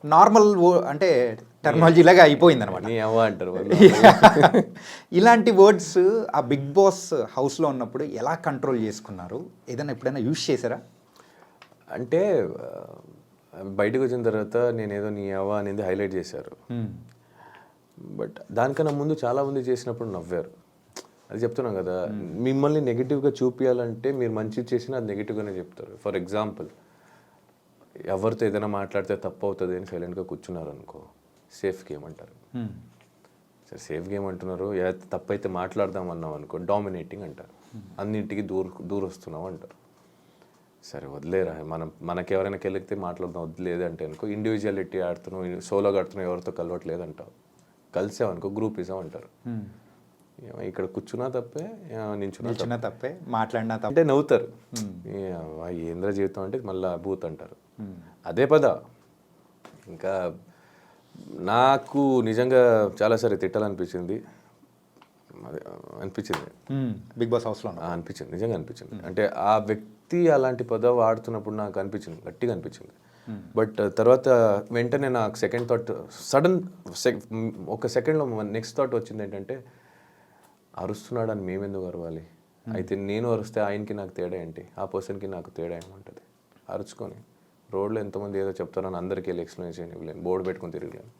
Normal అంటే terminology లాగా అయిపోయింది అనమాట. నీ అవ్వ అంటారు వాళ్ళు. ఇలాంటి వర్డ్స్ ఆ బిగ్ బాస్ హౌస్లో ఉన్నప్పుడు ఎలా కంట్రోల్ చేసుకున్నారు? ఏదైనా ఎప్పుడైనా యూజ్ చేశారా? అంటే బయటకు వచ్చిన తర్వాత నేనేదో నీ అవ్వ అనేది హైలైట్ చేశారు. బట్ దానికన్నా ముందు చాలామంది చేసినప్పుడు నవ్వారు. అది చెప్తున్నాం కదా, మిమ్మల్ని నెగిటివ్గా చూపించాలంటే మీరు మంచి చేసినా అది నెగిటివ్గానే చెప్తారు. ఫర్ ఎగ్జాంపుల్, ఎవరితో ఏదైనా మాట్లాడితే తప్పు అవుతుంది అని సైలెంట్గా కూర్చున్నారు అనుకో, సేఫ్ గేమ్ అంటారు. సరే సేఫ్ గేమ్ అంటున్నారు, తప్పు అయితే మాట్లాడదాం అన్నాం అనుకో డామినేటింగ్ అంటారు. అన్నింటికి దూరొస్తున్నాం అంటారు. సరే వదిలేరా, మనకి ఎవరైనా కెలిగితే మాట్లాడదాం, వదిలేదు అంటే అనుకో ఇండివిజువాలిటీ ఆడుతున్నావు, సోలోగా ఆడుతున్నావు, ఎవరితో కలవట్లేదు అంటావు. కలిసామనుకో గ్రూపిజం అంటారు. ఇక్కడ కూర్చున్నా తప్పే, నించున్నా తప్పే, మాట్లాడినా తప్పే అంటే నవ్వుతారు. ఏంద్ర జీవితం అంటే మళ్ళీ బూత్ అంటారు. అదే పద. ఇంకా నాకు నిజంగా చాలాసారి తిట్టాలనిపించింది, బిగ్ బాస్ హౌస్లో అనిపించింది, నిజంగా అనిపించింది. అంటే ఆ వ్యక్తి అలాంటి పదం వాడుతున్నప్పుడు నాకు అనిపించింది, గట్టిగా అనిపించింది. బట్ తర్వాత వెంటనే నాకు సెకండ్ థాట్, ఒక సెకండ్లో నెక్స్ట్ థాట్ వచ్చింది ఏంటంటే, అరుస్తున్నాడని మేమెందుకు అరవాలి? అయితే నేను అరుస్తే ఆయనకి నాకు తేడా ఏంటి, ఆ పర్సన్కి నాకు తేడా ఏమంటుంది? అరుచుకొని రోడ్లో ఎంతమంది ఏదో చెప్తారని అందరికీ వెళ్ళి ఎక్స్ప్లెయిన్ చేయలేను, బోర్డు పెట్టుకొని తిరగలేను.